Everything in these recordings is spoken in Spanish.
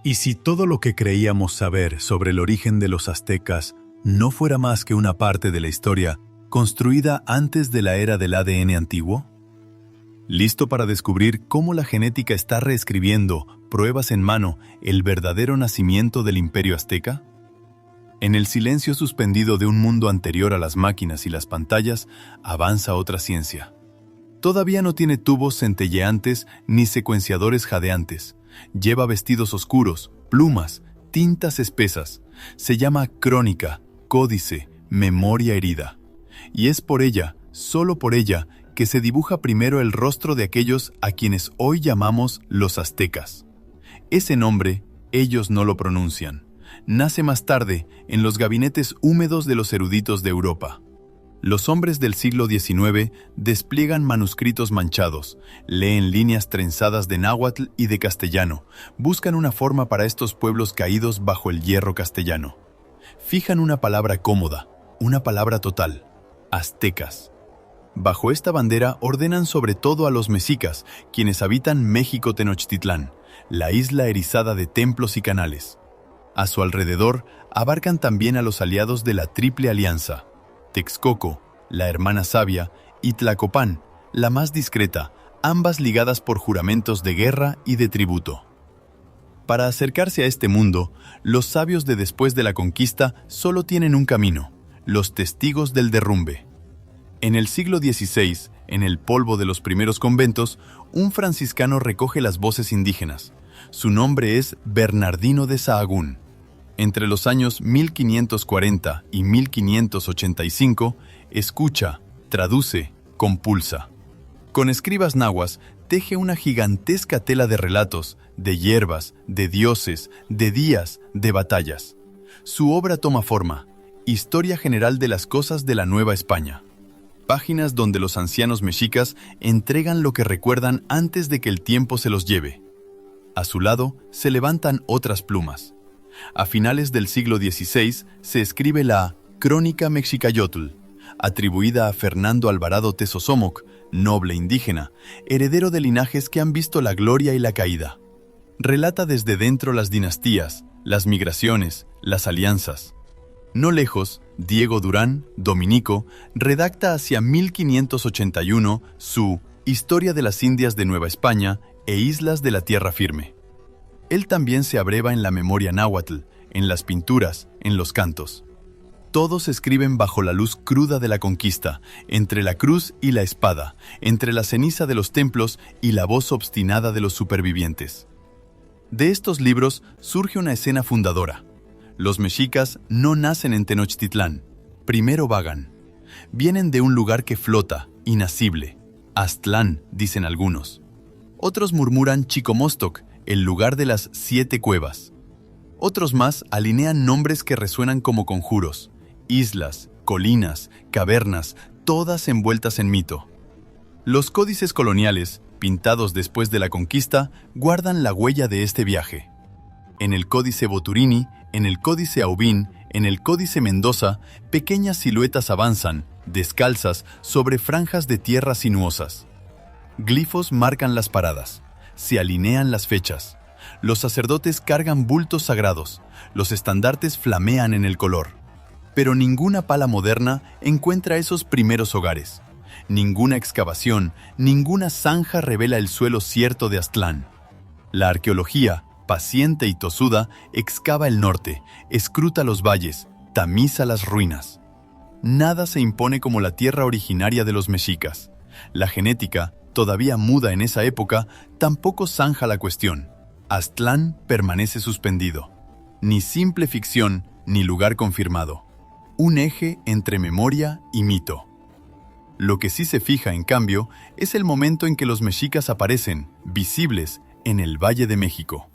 ¿Y si todo lo que creíamos saber sobre el origen de los aztecas no fuera más que una parte de la historia construida antes de la era del ADN antiguo? ¿Listo para descubrir cómo la genética está reescribiendo, pruebas en mano, el verdadero nacimiento del imperio azteca? En el silencio suspendido de un mundo anterior a las máquinas y las pantallas, avanza otra ciencia. Todavía no tiene tubos centelleantes ni secuenciadores jadeantes. Lleva vestidos oscuros, plumas, tintas espesas. Se llama crónica, códice, memoria herida. Y es por ella, solo por ella, que se dibuja primero el rostro de aquellos a quienes hoy llamamos los aztecas. Ese nombre, ellos no lo pronuncian. Nace más tarde en los gabinetes húmedos de los eruditos de Europa. Los hombres del siglo XIX despliegan manuscritos manchados, leen líneas trenzadas de náhuatl y de castellano, buscan una forma para estos pueblos caídos bajo el hierro castellano. Fijan una palabra cómoda, una palabra total: aztecas. Bajo esta bandera ordenan sobre todo a los mexicas, quienes habitan México Tenochtitlán, la isla erizada de templos y canales. A su alrededor abarcan también a los aliados de la Triple Alianza: Texcoco, la Hermana Sabia, y Tlacopan, la más discreta, ambas ligadas por juramentos de guerra y de tributo. Para acercarse a este mundo, los sabios de después de la conquista solo tienen un camino: los testigos del derrumbe. En el siglo XVI, en el polvo de los primeros conventos, un franciscano recoge las voces indígenas. Su nombre es Bernardino de Sahagún. Entre los años 1540 y 1585, escucha, traduce, compulsa. Con escribas nahuas, teje una gigantesca tela de relatos, de hierbas, de dioses, de días, de batallas. Su obra toma forma: Historia General de las Cosas de la Nueva España. Páginas donde los ancianos mexicas entregan lo que recuerdan antes de que el tiempo se los lleve. A su lado se levantan otras plumas. A finales del siglo XVI se escribe la Crónica Mexicayotl, atribuida a Fernando Alvarado Tezosomoc, noble indígena, heredero de linajes que han visto la gloria y la caída. Relata desde dentro las dinastías, las migraciones, las alianzas. No lejos, Diego Durán, dominico, redacta hacia 1581 su Historia de las Indias de Nueva España e Islas de la Tierra Firme. Él también se abreva en la memoria náhuatl, en las pinturas, en los cantos. Todos escriben bajo la luz cruda de la conquista, entre la cruz y la espada, entre la ceniza de los templos y la voz obstinada de los supervivientes. De estos libros surge una escena fundadora. Los mexicas no nacen en Tenochtitlán, primero vagan. Vienen de un lugar que flota, inacible. Aztlán, dicen algunos. Otros murmuran Chicomostoc, el lugar de las 7 cuevas. Otros más alinean nombres que resuenan como conjuros: islas, colinas, cavernas, todas envueltas en mito. Los códices coloniales, pintados después de la conquista, guardan la huella de este viaje. En el Códice Boturini, en el Códice Aubín, en el Códice Mendoza, pequeñas siluetas avanzan, descalzas, sobre franjas de tierra sinuosas. Glifos marcan las paradas, se alinean las fechas. Los sacerdotes cargan bultos sagrados, los estandartes flamean en el color. Pero ninguna pala moderna encuentra esos primeros hogares. Ninguna excavación, ninguna zanja revela el suelo cierto de Aztlán. La arqueología, paciente y tosuda, excava el norte, escruta los valles, tamiza las ruinas. Nada se impone como la tierra originaria de los mexicas. La genética, todavía muda en esa época, tampoco zanja la cuestión. Aztlán permanece suspendido. Ni simple ficción, ni lugar confirmado. Un eje entre memoria y mito. Lo que sí se fija, en cambio, es el momento en que los mexicas aparecen, visibles, en el Valle de México.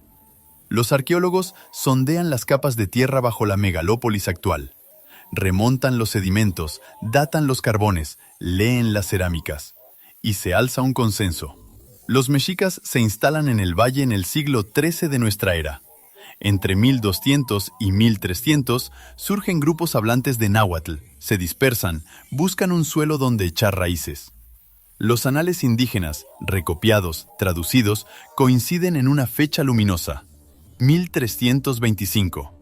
Los arqueólogos sondean las capas de tierra bajo la megalópolis actual. Remontan los sedimentos, datan los carbones, leen las cerámicas. Y se alza un consenso. Los mexicas se instalan en el valle en el siglo XIII de nuestra era. Entre 1200 y 1300 surgen grupos hablantes de náhuatl, se dispersan, buscan un suelo donde echar raíces. Los anales indígenas, recopiados, traducidos, coinciden en una fecha luminosa: 1325,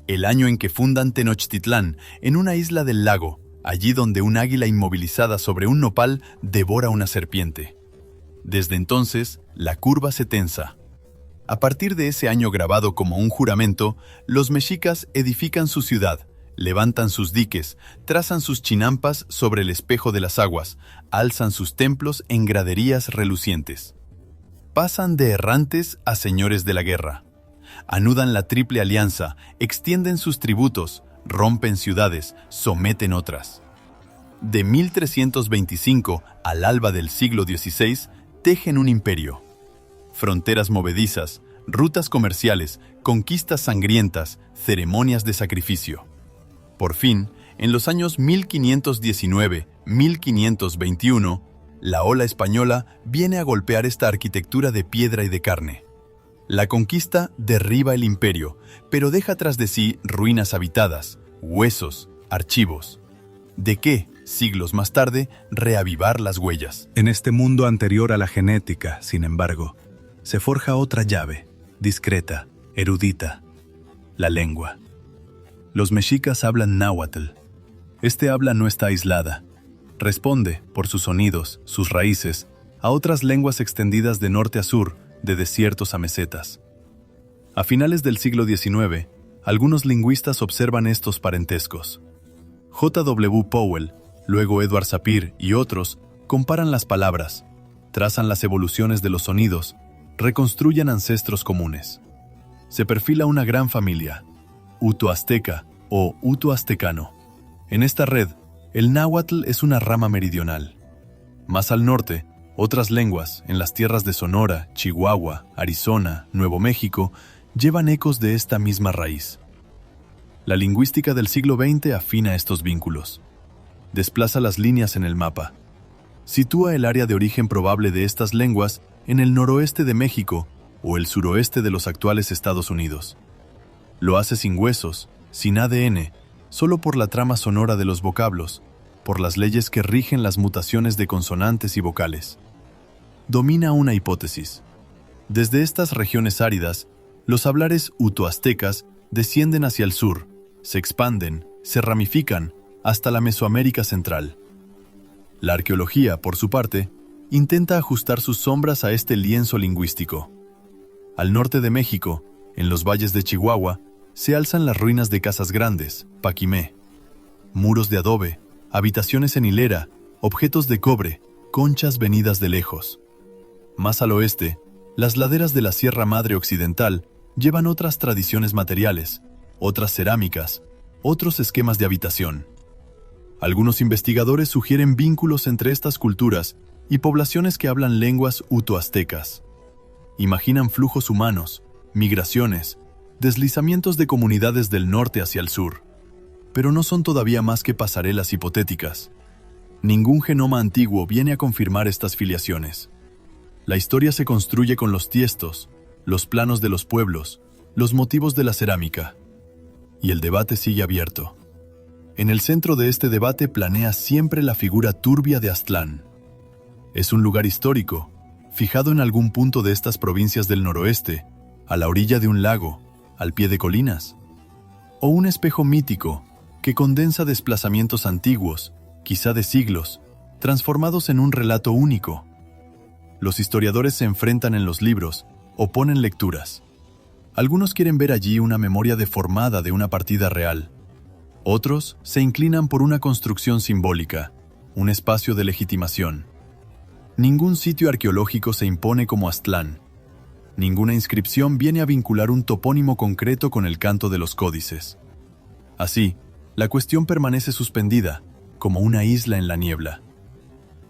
el año en que fundan Tenochtitlán, en una isla del lago, allí donde un águila inmovilizada sobre un nopal devora una serpiente. Desde entonces, la curva se tensa. A partir de ese año grabado como un juramento, los mexicas edifican su ciudad, levantan sus diques, trazan sus chinampas sobre el espejo de las aguas, alzan sus templos en graderías relucientes. Pasan de errantes a señores de la guerra. Anudan la triple alianza, extienden sus tributos, rompen ciudades, someten otras. De 1325 al alba del siglo XVI, tejen un imperio. Fronteras movedizas, rutas comerciales, conquistas sangrientas, ceremonias de sacrificio. Por fin, en los años 1519-1521, la ola española viene a golpear esta arquitectura de piedra y de carne. La conquista derriba el imperio, pero deja tras de sí ruinas habitadas, huesos, archivos. ¿De qué, siglos más tarde, reavivar las huellas? En este mundo anterior a la genética, sin embargo, se forja otra llave, discreta, erudita: la lengua. Los mexicas hablan náhuatl. Este habla no está aislada. Responde, por sus sonidos, sus raíces, a otras lenguas extendidas de norte a sur, de desiertos a mesetas. A finales del siglo XIX, algunos lingüistas observan estos parentescos. J.W. Powell, luego Edward Sapir y otros comparan las palabras, trazan las evoluciones de los sonidos, reconstruyen ancestros comunes. Se perfila una gran familia, uto-azteca o uto-aztecano. En esta red, el náhuatl es una rama meridional. Más al norte, otras lenguas, en las tierras de Sonora, Chihuahua, Arizona, Nuevo México, llevan ecos de esta misma raíz. La lingüística del siglo XX afina estos vínculos. Desplaza las líneas en el mapa. Sitúa el área de origen probable de estas lenguas en el noroeste de México o el suroeste de los actuales Estados Unidos. Lo hace sin huesos, sin ADN, solo por la trama sonora de los vocablos, por las leyes que rigen las mutaciones de consonantes y vocales. Domina una hipótesis. Desde estas regiones áridas, los hablares uto-aztecas descienden hacia el sur, se expanden, se ramifican hasta la Mesoamérica central. La arqueología, por su parte, intenta ajustar sus sombras a este lienzo lingüístico. Al norte de México, en los valles de Chihuahua, se alzan las ruinas de casas grandes, paquimé, muros de adobe, habitaciones en hilera, objetos de cobre, conchas venidas de lejos. Más al oeste, las laderas de la Sierra Madre Occidental llevan otras tradiciones materiales, otras cerámicas, otros esquemas de habitación. Algunos investigadores sugieren vínculos entre estas culturas y poblaciones que hablan lenguas uto-aztecas. Imaginan flujos humanos, migraciones, deslizamientos de comunidades del norte hacia el sur. Pero no son todavía más que pasarelas hipotéticas. Ningún genoma antiguo viene a confirmar estas filiaciones. La historia se construye con los tiestos, los planos de los pueblos, los motivos de la cerámica. Y el debate sigue abierto. En el centro de este debate planea siempre la figura turbia de Aztlán. Es un lugar histórico, fijado en algún punto de estas provincias del noroeste, a la orilla de un lago, al pie de colinas. O un espejo mítico que condensa desplazamientos antiguos, quizá de siglos, transformados en un relato único. Los historiadores se enfrentan en los libros, oponen lecturas. Algunos quieren ver allí una memoria deformada de una partida real. Otros se inclinan por una construcción simbólica, un espacio de legitimación. Ningún sitio arqueológico se impone como Aztlán. Ninguna inscripción viene a vincular un topónimo concreto con el canto de los códices. Así, la cuestión permanece suspendida, como una isla en la niebla.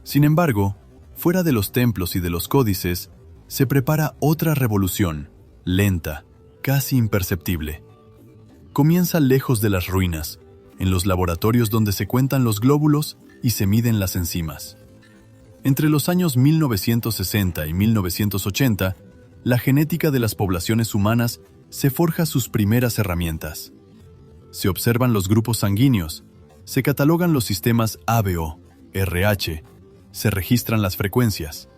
Sin embargo, fuera de los templos y de los códices, se prepara otra revolución, lenta, casi imperceptible. Comienza lejos de las ruinas, en los laboratorios donde se cuentan los glóbulos y se miden las enzimas. Entre los años 1960 y 1980, la genética de las poblaciones humanas se forja sus primeras herramientas. Se observan los grupos sanguíneos, se catalogan los sistemas ABO, RH, se registran las frecuencias.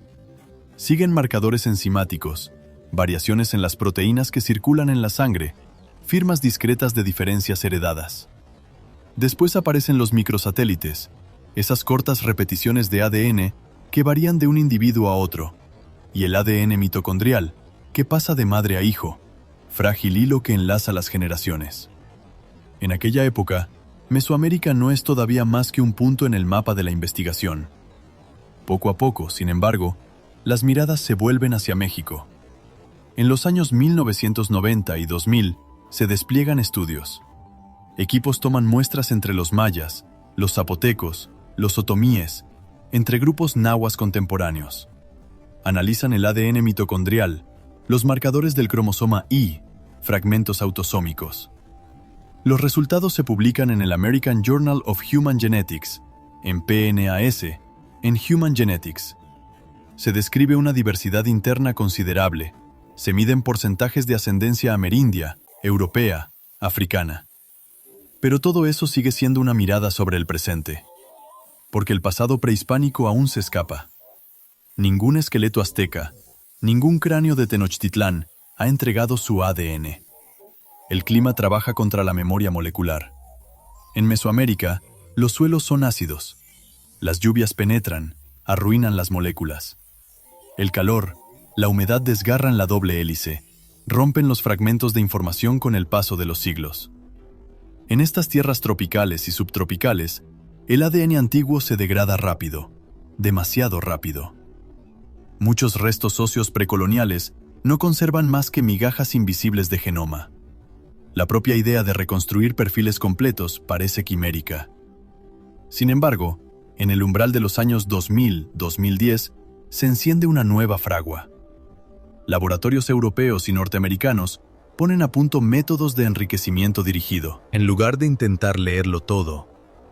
Siguen marcadores enzimáticos, variaciones en las proteínas que circulan en la sangre, firmas discretas de diferencias heredadas. Después aparecen los microsatélites, esas cortas repeticiones de ADN que varían de un individuo a otro, y el ADN mitocondrial, que pasa de madre a hijo, frágil hilo que enlaza las generaciones. En aquella época, Mesoamérica no es todavía más que un punto en el mapa de la investigación. Poco a poco, sin embargo, las miradas se vuelven hacia México. En los años 1990 y 2000 se despliegan estudios. Equipos toman muestras entre los mayas, los zapotecos, los otomíes, entre grupos nahuas contemporáneos. Analizan el ADN mitocondrial, los marcadores del cromosoma Y, fragmentos autosómicos. Los resultados se publican en el American Journal of Human Genetics, en PNAS, en Human Genetics. Se describe una diversidad interna considerable. Se miden porcentajes de ascendencia amerindia, europea, africana. Pero todo eso sigue siendo una mirada sobre el presente, porque el pasado prehispánico aún se escapa. Ningún esqueleto azteca, ningún cráneo de Tenochtitlán ha entregado su ADN. El clima trabaja contra la memoria molecular. En Mesoamérica, los suelos son ácidos. Las lluvias penetran, arruinan las moléculas. El calor, la humedad desgarran la doble hélice, rompen los fragmentos de información con el paso de los siglos. En estas tierras tropicales y subtropicales, el ADN antiguo se degrada rápido, demasiado rápido. Muchos restos óseos precoloniales no conservan más que migajas invisibles de genoma. La propia idea de reconstruir perfiles completos parece quimérica. Sin embargo, en el umbral de los años 2000-2010, se enciende una nueva fragua. Laboratorios europeos y norteamericanos ponen a punto métodos de enriquecimiento dirigido. En lugar de intentar leerlo todo,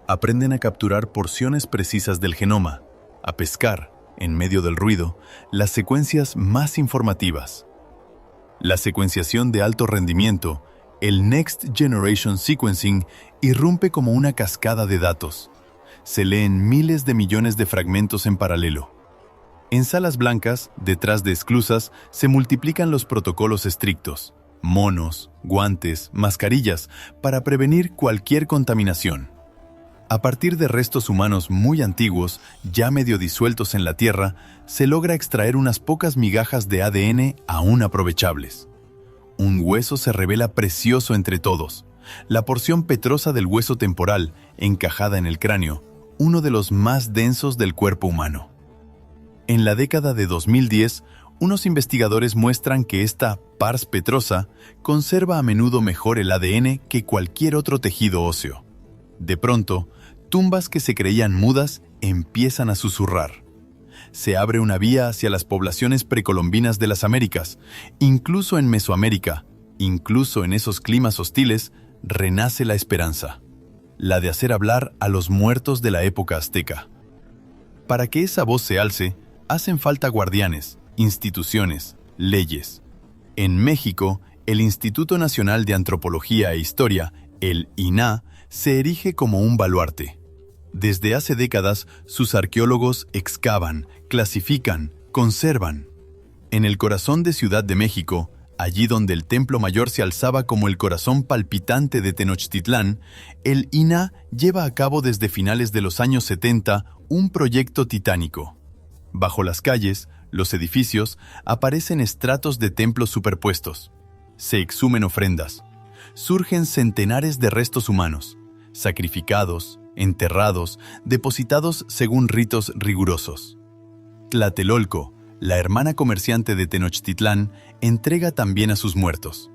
aprenden a capturar porciones precisas del genoma, a pescar, en medio del ruido, las secuencias más informativas. La secuenciación de alto rendimiento, el Next Generation Sequencing, irrumpe como una cascada de datos. Se leen miles de millones de fragmentos en paralelo. En salas blancas, detrás de esclusas, se multiplican los protocolos estrictos, monos, guantes, mascarillas, para prevenir cualquier contaminación. A partir de restos humanos muy antiguos, ya medio disueltos en la tierra, se logra extraer unas pocas migajas de ADN aún aprovechables. Un hueso se revela precioso entre todos, la porción petrosa del hueso temporal, encajada en el cráneo, uno de los más densos del cuerpo humano. En la década de 2010, unos investigadores muestran que esta pars petrosa conserva a menudo mejor el ADN que cualquier otro tejido óseo. De pronto, tumbas que se creían mudas empiezan a susurrar. Se abre una vía hacia las poblaciones precolombinas de las Américas. Incluso en Mesoamérica, incluso en esos climas hostiles, renace la esperanza, la de hacer hablar a los muertos de la época azteca. Para que esa voz se alce, hacen falta guardianes, instituciones, leyes. En México, el Instituto Nacional de Antropología e Historia, el INAH, se erige como un baluarte. Desde hace décadas, sus arqueólogos excavan, clasifican, conservan. En el corazón de Ciudad de México, allí donde el Templo Mayor se alzaba como el corazón palpitante de Tenochtitlán, el INAH lleva a cabo desde finales de los años 70 un proyecto titánico. Bajo las calles, los edificios, aparecen estratos de templos superpuestos. Se exhumen ofrendas. Surgen centenares de restos humanos, sacrificados, enterrados, depositados según ritos rigurosos. Tlatelolco, la hermana comerciante de Tenochtitlán, entrega también a sus muertos.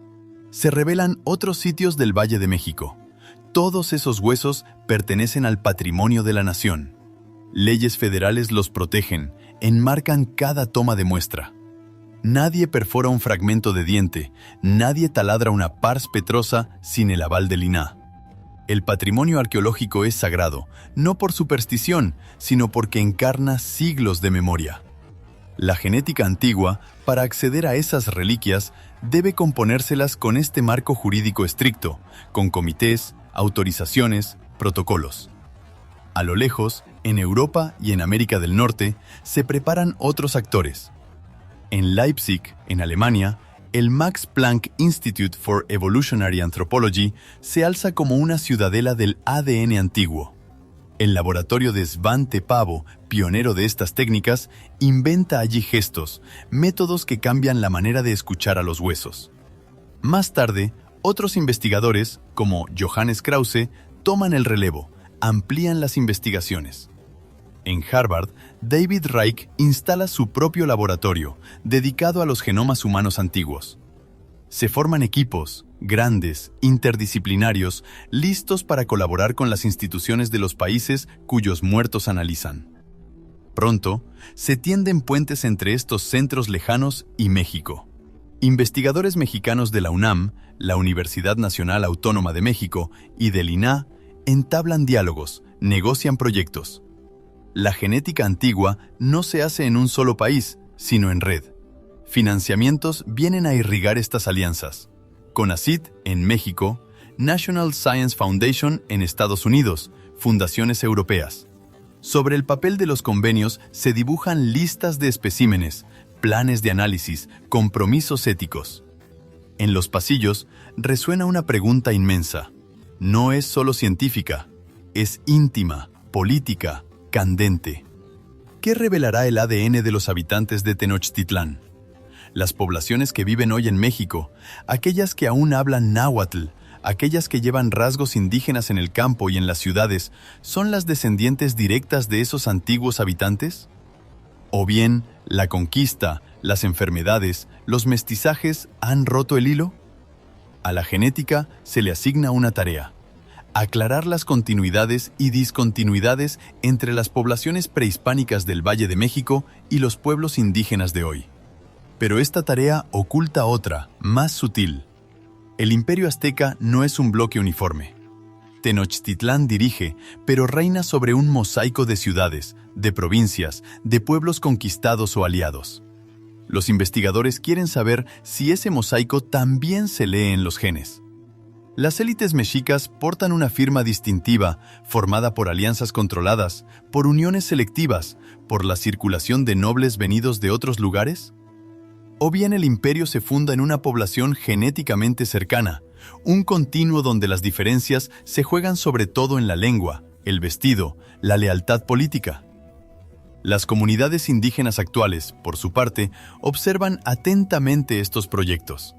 Se revelan otros sitios del Valle de México. Todos esos huesos pertenecen al patrimonio de la nación. Leyes federales los protegen, enmarcan cada toma de muestra. Nadie perfora un fragmento de diente, nadie taladra una pars petrosa sin el aval del INAH. El patrimonio arqueológico es sagrado, no por superstición, sino porque encarna siglos de memoria. La genética antigua, para acceder a esas reliquias, debe componérselas con este marco jurídico estricto, con comités, autorizaciones, protocolos. A lo lejos, en Europa y en América del Norte, se preparan otros actores. En Leipzig, en Alemania, el Max Planck Institute for Evolutionary Anthropology se alza como una ciudadela del ADN antiguo. El laboratorio de Svante Pääbo, pionero de estas técnicas, inventa allí gestos, métodos que cambian la manera de escuchar a los huesos. Más tarde, otros investigadores, como Johannes Krause, toman el relevo, amplían las investigaciones. En Harvard, David Reich instala su propio laboratorio, dedicado a los genomas humanos antiguos. Se forman equipos, grandes, interdisciplinarios, listos para colaborar con las instituciones de los países cuyos muertos analizan. Pronto, se tienden puentes entre estos centros lejanos y México. Investigadores mexicanos de la UNAM, la Universidad Nacional Autónoma de México y del INAH entablan diálogos, negocian proyectos. La genética antigua no se hace en un solo país, sino en red. Financiamientos vienen a irrigar estas alianzas. CONACYT en México, National Science Foundation en Estados Unidos, fundaciones europeas. Sobre el papel de los convenios se dibujan listas de especímenes, planes de análisis, compromisos éticos. En los pasillos resuena una pregunta inmensa. No es solo científica, es íntima, política, candente. ¿Qué revelará el ADN de los habitantes de Tenochtitlán? Las poblaciones que viven hoy en México, aquellas que aún hablan náhuatl, aquellas que llevan rasgos indígenas en el campo y en las ciudades, ¿son las descendientes directas de esos antiguos habitantes? ¿O bien, la conquista, las enfermedades, los mestizajes han roto el hilo? A la genética se le asigna una tarea: aclarar las continuidades y discontinuidades entre las poblaciones prehispánicas del Valle de México y los pueblos indígenas de hoy. Pero esta tarea oculta otra, más sutil. El imperio azteca no es un bloque uniforme. Tenochtitlán dirige, pero reina sobre un mosaico de ciudades, de provincias, de pueblos conquistados o aliados. Los investigadores quieren saber si ese mosaico también se lee en los genes. Las élites mexicas portan una firma distintiva, formada por alianzas controladas, por uniones selectivas, por la circulación de nobles venidos de otros lugares. ¿O bien el imperio se funda en una población genéticamente cercana, un continuo donde las diferencias se juegan sobre todo en la lengua, el vestido, la lealtad política? Las comunidades indígenas actuales, por su parte, observan atentamente estos proyectos.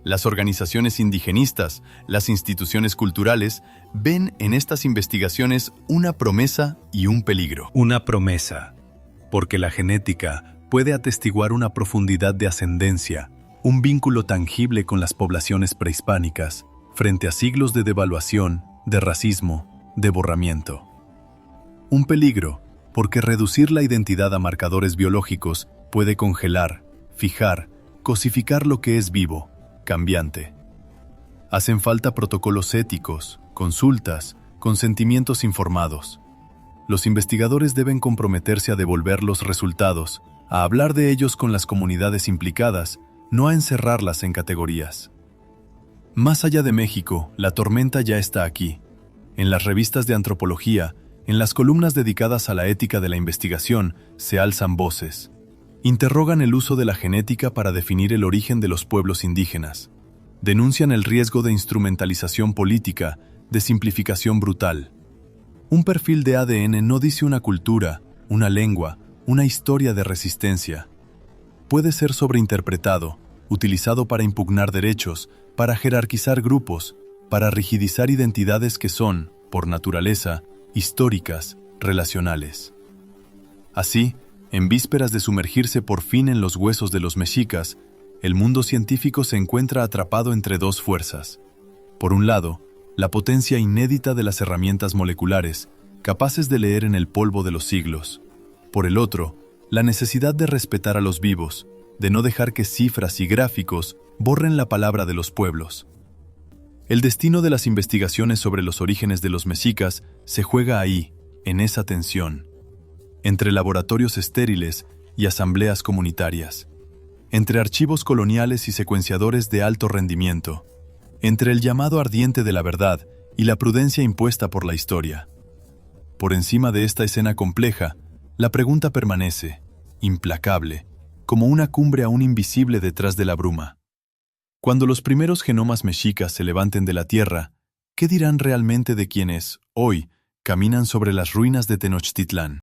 Las organizaciones indigenistas, las instituciones culturales, ven en estas investigaciones una promesa y un peligro. Una promesa, porque la genética puede atestiguar una profundidad de ascendencia, un vínculo tangible con las poblaciones prehispánicas, frente a siglos de devaluación, de racismo, de borramiento. Un peligro, porque reducir la identidad a marcadores biológicos puede congelar, fijar, cosificar lo que es vivo, cambiante. Hacen falta protocolos éticos, consultas, consentimientos informados. Los investigadores deben comprometerse a devolver los resultados, a hablar de ellos con las comunidades implicadas, no a encerrarlas en categorías. Más allá de México, la tormenta ya está aquí. En las revistas de antropología, en las columnas dedicadas a la ética de la investigación, se alzan voces. Interrogan el uso de la genética para definir el origen de los pueblos indígenas. Denuncian el riesgo de instrumentalización política, de simplificación brutal. Un perfil de ADN no dice una cultura, una lengua, una historia de resistencia. Puede ser sobreinterpretado, utilizado para impugnar derechos, para jerarquizar grupos, para rigidizar identidades que son, por naturaleza, históricas, relacionales. Así, en vísperas de sumergirse por fin en los huesos de los mexicas, el mundo científico se encuentra atrapado entre dos fuerzas. Por un lado, la potencia inédita de las herramientas moleculares, capaces de leer en el polvo de los siglos. Por el otro, la necesidad de respetar a los vivos, de no dejar que cifras y gráficos borren la palabra de los pueblos. El destino de las investigaciones sobre los orígenes de los mexicas se juega ahí, en esa tensión, entre laboratorios estériles y asambleas comunitarias, entre archivos coloniales y secuenciadores de alto rendimiento, entre el llamado ardiente de la verdad y la prudencia impuesta por la historia. Por encima de esta escena compleja, la pregunta permanece, implacable, como una cumbre aún invisible detrás de la bruma. Cuando los primeros genomas mexicas se levanten de la tierra, ¿qué dirán realmente de quienes, hoy, caminan sobre las ruinas de Tenochtitlán?